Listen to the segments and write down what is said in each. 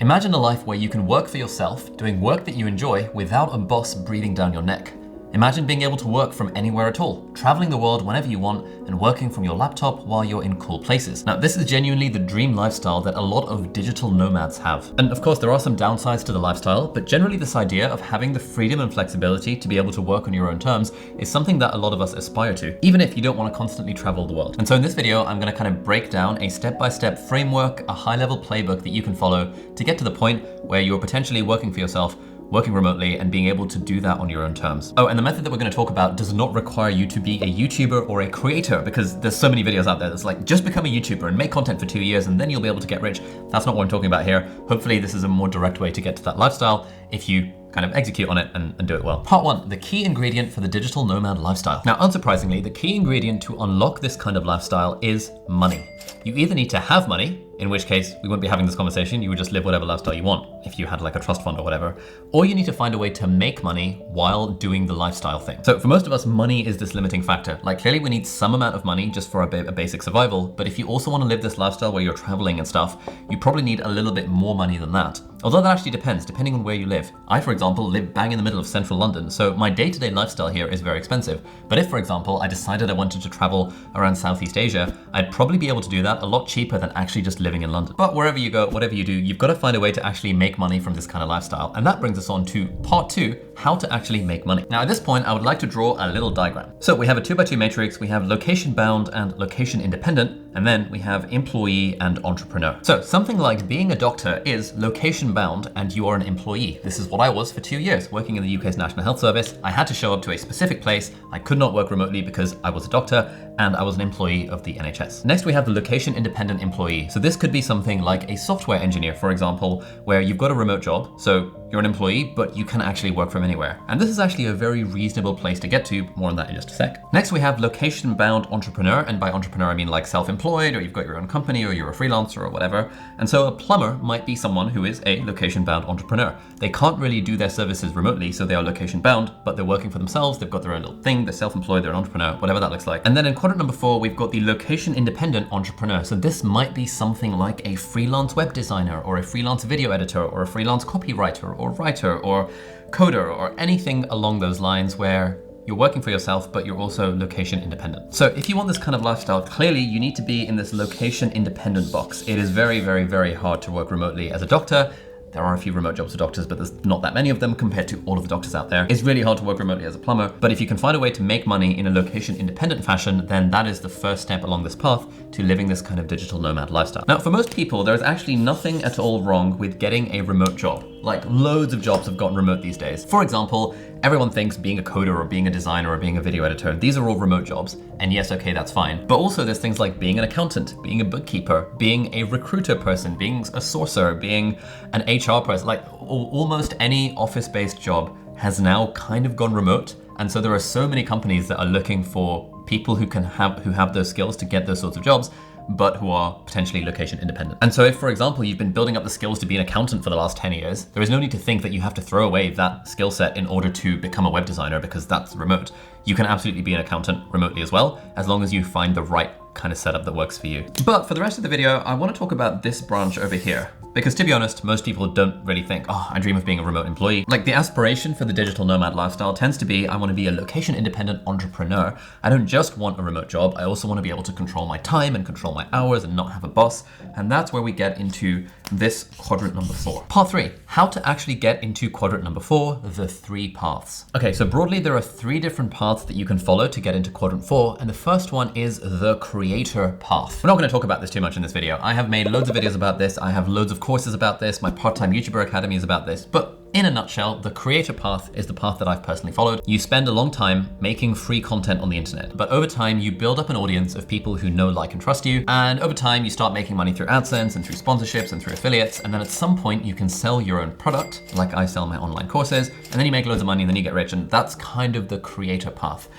Imagine a life where you can work for yourself, doing work that you enjoy without a boss breathing down your neck. Imagine being able to work from anywhere at all, traveling the world whenever you want, and working from your laptop while you're in cool places. Now, this is genuinely the dream lifestyle that a lot of digital nomads have. And of course, there are some downsides to the lifestyle, but generally this idea of having the freedom and flexibility to be able to work on your own terms is something that a lot of us aspire to, even if you don't want to constantly travel the world. And so in this video, I'm going to kind of break down a step-by-step framework, a high-level playbook that you can follow to get to the point where you're potentially working for yourself, working remotely, and being able to do that on your own terms. Oh, and the method that we're going to talk about does not require you to be a YouTuber or a creator, because there's so many videos out there that's like, just become a YouTuber and make content for 2 years and then you'll be able to get rich. That's not what I'm talking about here. Hopefully this is a more direct way to get to that lifestyle if you kind of execute on it and do it well. Part 1, the key ingredient for the digital nomad lifestyle. Now, unsurprisingly, the key ingredient to unlock this kind of lifestyle is money. You either need to have money, in which case we wouldn't be having this conversation, you would just live whatever lifestyle you want if you had like a trust fund or whatever, or you need to find a way to make money while doing the lifestyle thing. So for most of us, money is this limiting factor. Like clearly we need some amount of money just for a basic survival, but if you also want to live this lifestyle where you're traveling and stuff, you probably need a little bit more money than that. Although that actually depends, depending on where you live. I, for example, live bang in the middle of central London, so my day-to-day lifestyle here is very expensive. But if, for example, I decided I wanted to travel around Southeast Asia, I'd probably be able to do that a lot cheaper than actually just living in London. But wherever you go, whatever you do, you've got to find a way to actually make money from this kind of lifestyle. And that brings us on to part 2, how to actually make money. Now at this point, I would like to draw a little diagram. So we have a 2x2 matrix, we have location bound and location independent, and then we have employee and entrepreneur. So something like being a doctor is location bound and you are an employee. This is what I was for 2 years, working in the UK's National Health Service. I had to show up to a specific place. I could not work remotely because I was a doctor and I was an employee of the NHS. Next, we have the location independent employee. So this could be something like a software engineer, for example, where you've got a remote job. So you're an employee, but you can actually work from anywhere. And this is actually a very reasonable place to get to. More on that in just a sec. Next, we have location bound entrepreneur. And by entrepreneur, I mean like self-employed, or you've got your own company, or you're a freelancer or whatever. And so a plumber might be someone who is a location bound entrepreneur. They can't really do their services remotely, so they are location bound, but they're working for themselves. They've got their own little thing. They're self-employed, they're an entrepreneur, whatever that looks like. And then in quadrant number 4, we've got the location independent entrepreneur. So this might be something like a freelance web designer, or a freelance video editor, or a freelance copywriter, or writer, or coder, or anything along those lines where you're working for yourself, but you're also location independent. So if you want this kind of lifestyle, clearly you need to be in this location independent box. It is very, very, very hard to work remotely as a doctor. There are a few remote jobs for doctors, but there's not that many of them compared to all of the doctors out there. It's really hard to work remotely as a plumber, but if you can find a way to make money in a location independent fashion, then that is the first step along this path to living this kind of digital nomad lifestyle. Now, for most people, there is actually nothing at all wrong with getting a remote job. Like loads of jobs have gotten remote these days. For example, everyone thinks being a coder or being a designer or being a video editor, these are all remote jobs. And yes, okay, that's fine. But also there's things like being an accountant, being a bookkeeper, being a recruiter person, being a sourcer, being an HR person, like almost any office-based job has now kind of gone remote. And so there are so many companies that are looking for people who have those skills to get those sorts of jobs, but who are potentially location independent. And so if, for example, you've been building up the skills to be an accountant for the last 10 years, there is no need to think that you have to throw away that skill set in order to become a web designer because that's remote. You can absolutely be an accountant remotely as well, as long as you find the right kind of setup that works for you. But for the rest of the video, I want to talk about this branch over here. Because to be honest, most people don't really think, oh, I dream of being a remote employee. Like the aspiration for the digital nomad lifestyle tends to be, I want to be a location independent entrepreneur. I don't just want a remote job. I also want to be able to control my time and control my hours and not have a boss. And that's where we get into this quadrant number 4. Part 3, how to actually get into quadrant number 4, the 3 paths. Okay, so broadly, there are 3 different paths that you can follow to get into quadrant 4. And the first one is the creator path. We're not going to talk about this too much in this video. I have made loads of videos about this. I have loads of courses about this. My part-time YouTuber Academy is about this. But in a nutshell, the creator path is the path that I've personally followed. You spend a long time making free content on the internet, but over time you build up an audience of people who know, like, and trust you. And over time you start making money through AdSense and through sponsorships and through affiliates. And then at some point you can sell your own product, like I sell my online courses, and then you make loads of money and then you get rich. And that's kind of the creator path.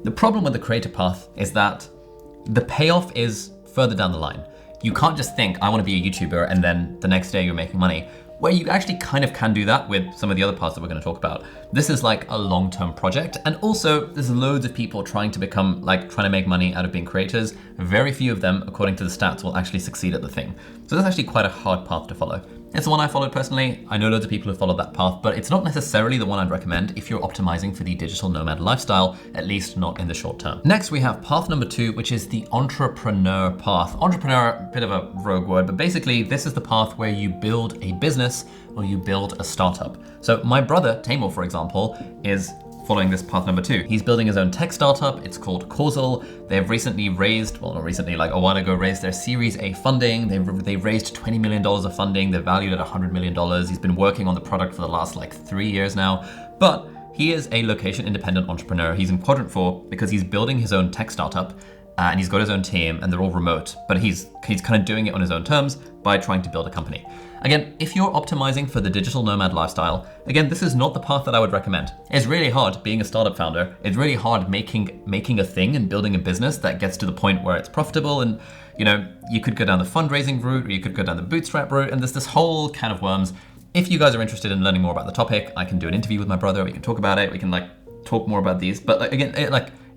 The problem with the creator path is that the payoff is further down the line. You can't just think, I want to be a YouTuber, and then the next day you're making money. Where you actually kind of can do that with some of the other parts that we're going to talk about. This is like a long-term project. And also there's loads of people trying to make money out of being creators. Very few of them, according to the stats, will actually succeed at the thing. So that's actually quite a hard path to follow. It's the one I followed personally. I know loads of people who followed that path, but it's not necessarily the one I'd recommend if you're optimizing for the digital nomad lifestyle, at least not in the short term. Next, we have path number 2, which is the entrepreneur path. Entrepreneur, bit of a rogue word, but basically this is the path where you build a business or you build a startup. So my brother, Taimur, for example, is following this path number 2. He's building his own tech startup. It's called Causal. They've recently raised, well, not recently, like a while ago, raised their Series A funding. They've raised $20 million of funding. They're valued at $100 million. He's been working on the product for the last like 3 years now. But he is a location independent entrepreneur. He's in quadrant 4 because he's building his own tech startup and he's got his own team and they're all remote, but he's kind of doing it on his own terms by trying to build a company. Again, if you're optimizing for the digital nomad lifestyle, again, this is not the path that I would recommend. It's really hard being a startup founder. It's really hard making a thing and building a business that gets to the point where it's profitable. And you could go down the fundraising route or you could go down the bootstrap route, and there's this whole can of worms. If you guys are interested in learning more about the topic, I can do an interview with my brother. We can talk about it. We can talk more about these. But again,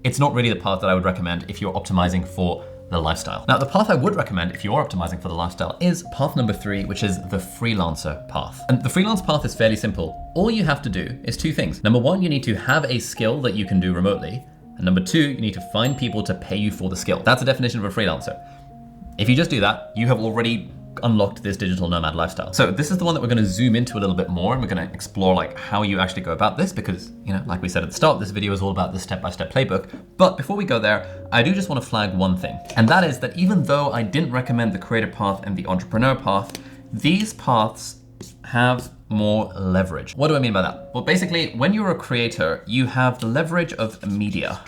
it's not really the path that I would recommend if you're optimizing for the lifestyle. Now, the path I would recommend if you're optimizing for the lifestyle is path number 3, which is the freelancer path. And the freelance path is fairly simple. All you have to do is 2 things. Number 1, you need to have a skill that you can do remotely. And number 2, you need to find people to pay you for the skill. That's the definition of a freelancer. If you just do that, you have already unlocked this digital nomad lifestyle. So this is the one that we're going to zoom into a little bit more, and we're going to explore how you actually go about this, because like we said at the start, this video is all about the step-by-step playbook. But before we go there, I do just want to flag one thing, and that is that even though I didn't recommend the creator path and the entrepreneur path, these paths have more leverage. What do I mean by that? Well, basically, when you're a creator, you have the leverage of media.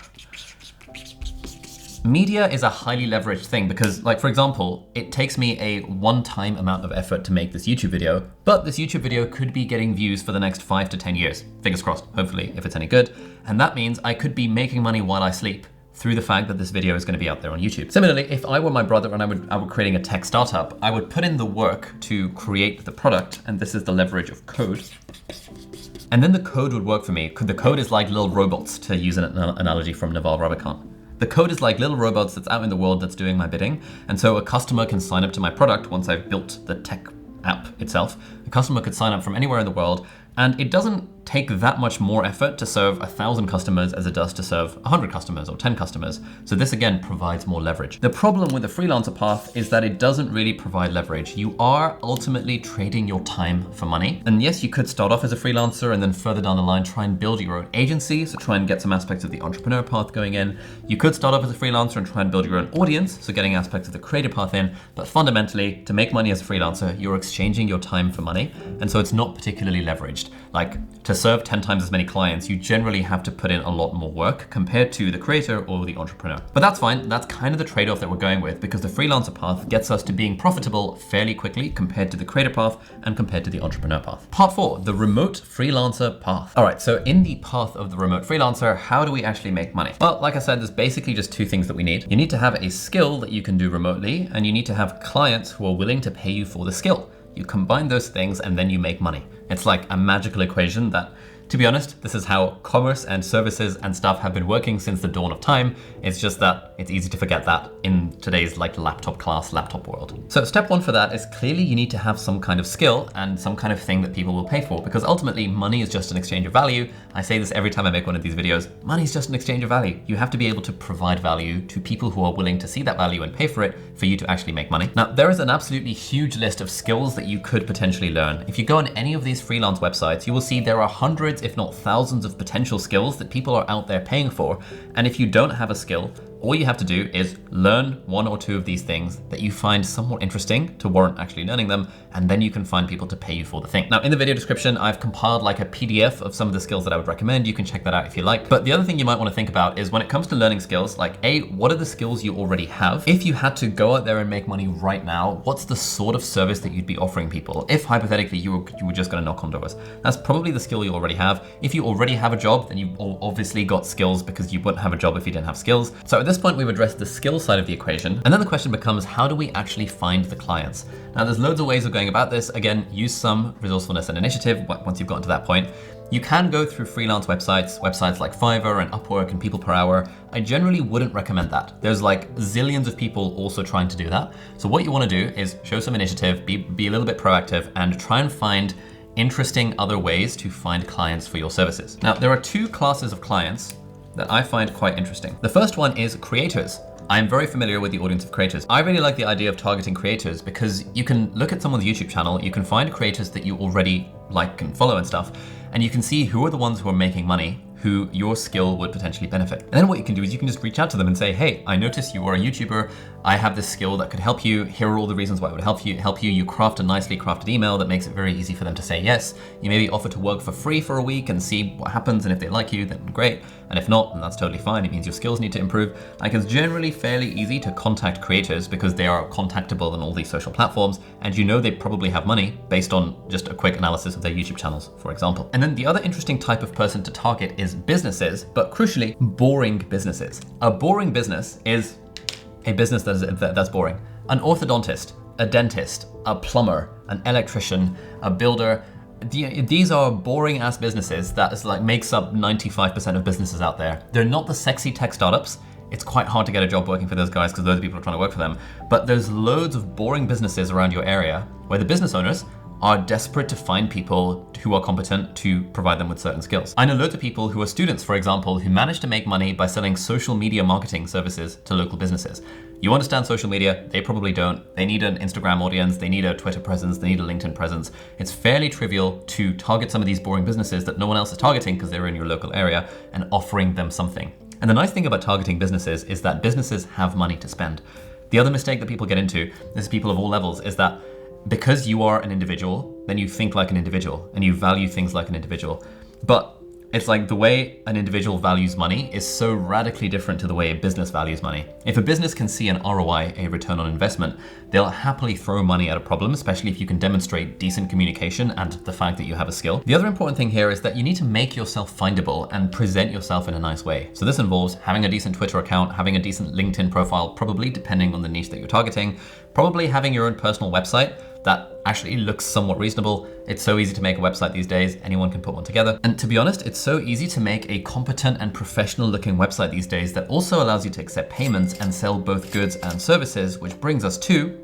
Media is a highly leveraged thing because, for example, it takes me a one-time amount of effort to make this YouTube video, but this YouTube video could be getting views for the next 5 to 10 years. Fingers crossed, hopefully, if it's any good. And that means I could be making money while I sleep through the fact that this video is going to be out there on YouTube. Similarly, if I were my brother and I were creating a tech startup, I would put in the work to create the product, and this is the leverage of code. And then the code would work for me. The code is like little robots, to use an analogy from Naval Ravikant. The code is like little robots that's out in the world that's doing my bidding. And so a customer can sign up to my product once I've built the tech app itself. A customer could sign up from anywhere in the world, and it doesn't take that much more effort to serve 1,000 customers as it does to serve 100 customers or 10 customers. So this again provides more leverage. The problem with the freelancer path is that it doesn't really provide leverage. You are ultimately trading your time for money. And yes, you could start off as a freelancer and then further down the line try and build your own agency, so try and get some aspects of the entrepreneur path going in. You could start off as a freelancer and try and build your own audience, so getting aspects of the creator path in. But fundamentally, to make money as a freelancer, you're exchanging your time for money. And so it's not particularly leveraged. To serve 10 times as many clients, you generally have to put in a lot more work compared to the creator or the entrepreneur. But that's fine. That's kind of the trade-off that we're going with, because the freelancer path gets us to being profitable fairly quickly compared to the creator path and compared to the entrepreneur path. Part 4, the remote freelancer path. All right, so in the path of the remote freelancer, how do we actually make money? Well, like I said, there's basically just 2 things that we need. You need to have a skill that you can do remotely, and you need to have clients who are willing to pay you for the skill. You combine those things and then you make money. It's like a magical equation that, to be honest, this is how commerce and services and stuff have been working since the dawn of time. It's just that it's easy to forget that in today's laptop world. So step 1 for that is clearly you need to have some kind of skill and some kind of thing that people will pay for, because ultimately money is just an exchange of value. I say this every time I make one of these videos, money is just an exchange of value. You have to be able to provide value to people who are willing to see that value and pay for it for you to actually make money. Now, there is an absolutely huge list of skills that you could potentially learn. If you go on any of these freelance websites, you will see there are hundreds, if not thousands, of potential skills that people are out there paying for. And if you don't have a skill, all you have to do is learn 1 or 2 of these things that you find somewhat interesting to warrant actually learning them, and then you can find people to pay you for the thing. Now, in the video description, I've compiled a PDF of some of the skills that I would recommend. You can check that out if you like. But the other thing you might want to think about is when it comes to learning skills, what are the skills you already have? If you had to go out there and make money right now, what's the sort of service that you'd be offering people? If hypothetically you were just going to knock on doors, that's probably the skill you already have. If you already have a job, then you've obviously got skills, because you wouldn't have a job if you didn't have skills. So at this point, we've addressed the skill side of the equation. And then the question becomes, how do we actually find the clients? Now, there's loads of ways of going about this. Again, use some resourcefulness and initiative once you've gotten to that point. You can go through freelance websites like Fiverr and Upwork and People Per Hour. I generally wouldn't recommend that. There's like zillions of people also trying to do that. So what you want to do is show some initiative, be a little bit proactive, and try and find interesting other ways to find clients for your services. Now, there are two classes of clients that I find quite interesting. The first one is creators. I'm very familiar with the audience of creators. I really like the idea of targeting creators because you can look at someone's YouTube channel, you can find creators that you already like and follow and stuff, and you can see who are the ones who are making money, who your skill would potentially benefit. And then what you can do is you can just reach out to them and say, hey, I noticed you are a YouTuber. I have this skill that could help you. Here are all the reasons why it would help you. You craft a nicely crafted email that makes it very easy for them to say yes. You maybe offer to work for free for a week and see what happens. And if they like you, then great. And if not, then that's totally fine. It means your skills need to improve. Like, it's generally fairly easy to contact creators because they are contactable on all these social platforms. And you know they probably have money based on just a quick analysis of their YouTube channels, for example. And then the other interesting type of person to target is businesses, but crucially, boring businesses. A boring business is a business that's boring. An orthodontist, a dentist, a plumber, an electrician, a builder. These are boring ass businesses that is like makes up 95% of businesses out there. They're not the sexy tech startups. It's quite hard to get a job working for those guys because those people are trying to work for them. But there's loads of boring businesses around your area where the business owners are desperate to find people who are competent to provide them with certain skills. I know loads of people who are students, for example, who manage to make money by selling social media marketing services to local businesses. You understand social media, they probably don't. They need an Instagram audience, they need a Twitter presence, they need a LinkedIn presence. It's fairly trivial to target some of these boring businesses that no one else is targeting because they're in your local area and offering them something. And the nice thing about targeting businesses is that businesses have money to spend. The other mistake that people get into, this is people of all levels, is that because you are an individual, then you think like an individual and you value things like an individual. But it's like the way an individual values money is so radically different to the way a business values money. If a business can see an ROI, a return on investment, they'll happily throw money at a problem, especially if you can demonstrate decent communication and the fact that you have a skill. The other important thing here is that you need to make yourself findable and present yourself in a nice way. So this involves having a decent Twitter account, having a decent LinkedIn profile, probably depending on the niche that you're targeting, probably having your own personal website that actually looks somewhat reasonable. It's so easy to make a website these days, anyone can put one together. And to be honest, it's so easy to make a competent and professional looking website these days that also allows you to accept payments and sell both goods and services, which brings us to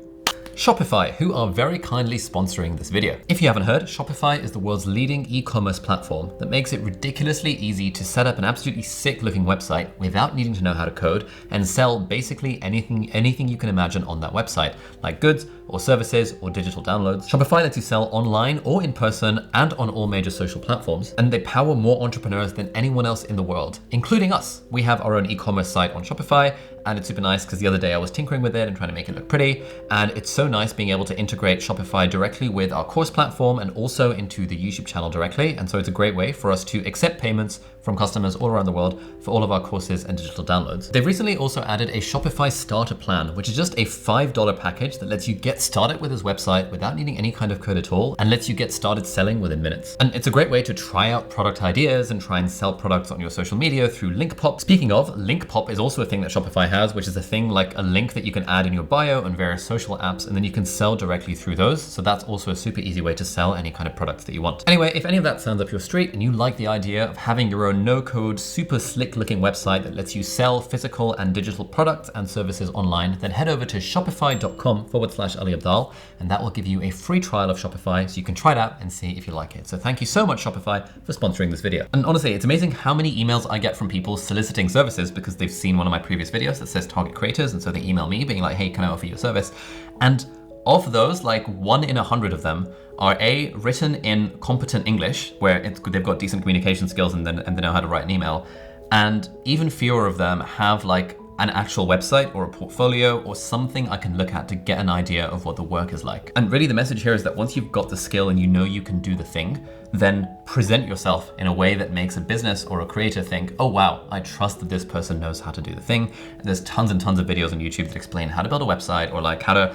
Shopify, who are very kindly sponsoring this video. If you haven't heard, Shopify is the world's leading e-commerce platform that makes it ridiculously easy to set up an absolutely sick looking website without needing to know how to code and sell basically anything you can imagine on that website, like goods or services or digital downloads. Shopify lets you sell online or in person and on all major social platforms, and they power more entrepreneurs than anyone else in the world, including us. We have our own e-commerce site on Shopify, and it's super nice because the other day I was tinkering with it and trying to make it look pretty, and it's so nice being able to integrate Shopify directly with our course platform and also into the YouTube channel directly. And so it's a great way for us to accept payments from customers all around the world for all of our courses and digital downloads. They've recently also added a Shopify starter plan, which is just a $5 package that lets you get started with this website without needing any kind of code at all and lets you get started selling within minutes. And it's a great way to try out product ideas and try and sell products on your social media through link pop. Speaking of, link pop is also a thing that Shopify has, which is a thing like a link that you can add in your bio on various social apps, and then you can sell directly through those. So that's also a super easy way to sell any kind of products that you want. Anyway, if any of that sounds up your street and you like the idea of having your own no-code, super slick looking website that lets you sell physical and digital products and services online, then head over to shopify.com/Ali Abdaal, and that will give you a free trial of Shopify so you can try it out and see if you like it. So thank you so much, Shopify, for sponsoring this video. And honestly, it's amazing how many emails I get from people soliciting services because they've seen one of my previous videos that says target creators, and so they email me being like, hey, can I offer you a service? And of those, like 1 in 100 of them are written in competent English, where they've got decent communication skills and they know how to write an email. And even fewer of them have like an actual website or a portfolio or something I can look at to get an idea of what the work is like. And really the message here is that once you've got the skill and you know you can do the thing, then present yourself in a way that makes a business or a creator think, oh wow, I trust that this person knows how to do the thing. And there's tons and tons of videos on YouTube that explain how to build a website or like how to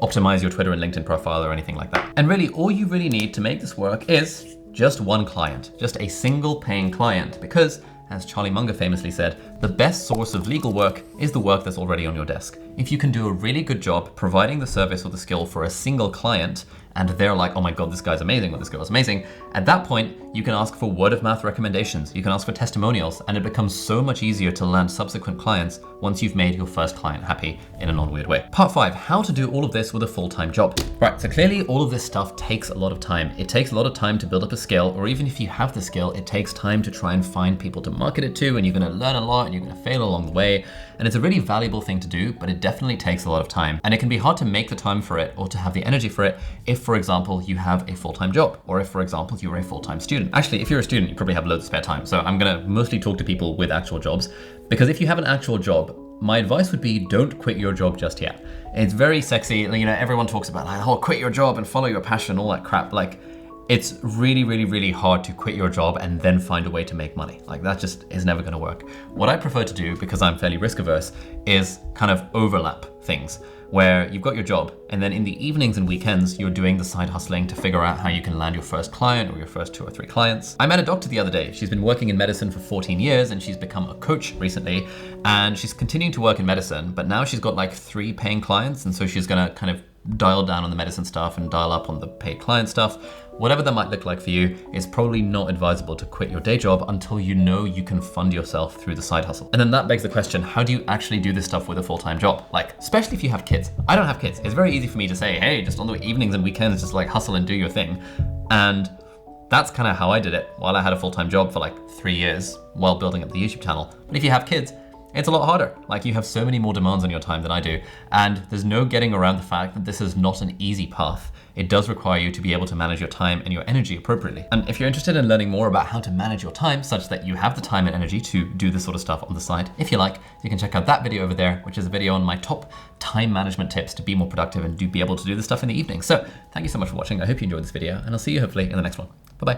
optimize your Twitter and LinkedIn profile or anything like that. And really all you really need to make this work is just one client, just a single paying client, because as Charlie Munger famously said, the best source of legal work is the work that's already on your desk. If you can do a really good job providing the service or the skill for a single client, and they're like, oh my God, this guy's amazing, or this girl's amazing, at that point, you can ask for word of mouth recommendations, you can ask for testimonials, and it becomes so much easier to land subsequent clients once you've made your first client happy in a non-weird way. Part 5, how to do all of this with a full-time job. Right, so clearly all of this stuff takes a lot of time. It takes a lot of time to build up a skill, or even if you have the skill, it takes time to try and find people to market it to, and you're gonna learn a lot, and you're gonna fail along the way. And it's a really valuable thing to do, but it definitely takes a lot of time. And it can be hard to make the time for it or to have the energy for it if, for example, you have a full-time job, or if, for example, you're a full-time student. Actually, if you're a student, you probably have loads of spare time. So I'm gonna mostly talk to people with actual jobs, because if you have an actual job, my advice would be don't quit your job just yet. It's very sexy, you know, everyone talks about like, oh, quit your job and follow your passion, all that crap. Like, it's really, really, really hard to quit your job and then find a way to make money. Like, that just is never gonna work. What I prefer to do, because I'm fairly risk averse, is kind of overlap things, where you've got your job and then in the evenings and weekends, you're doing the side hustling to figure out how you can land your first client or your first 2 or 3 clients. I met a doctor the other day. She's been working in medicine for 14 years and she's become a coach recently, and she's continuing to work in medicine, but now she's got like 3 paying clients, and so she's gonna kind of dial down on the medicine stuff and dial up on the paid client stuff. Whatever that might look like for you, it's probably not advisable to quit your day job until you know you can fund yourself through the side hustle. And then that begs the question, how do you actually do this stuff with a full-time job? Like, especially if you have kids. I don't have kids. It's very easy for me to say, hey, just on the evenings and weekends, just like hustle and do your thing. And that's kind of how I did it while I had a full-time job for like 3 years while building up the YouTube channel. But if you have kids, it's a lot harder. Like, you have so many more demands on your time than I do. And there's no getting around the fact that this is not an easy path. It does require you to be able to manage your time and your energy appropriately. And if you're interested in learning more about how to manage your time such that you have the time and energy to do this sort of stuff on the side, if you like, you can check out that video over there, which is a video on my top time management tips to be more productive and be able to do this stuff in the evening. So thank you so much for watching. I hope you enjoyed this video, and I'll see you hopefully in the next one. Bye-bye.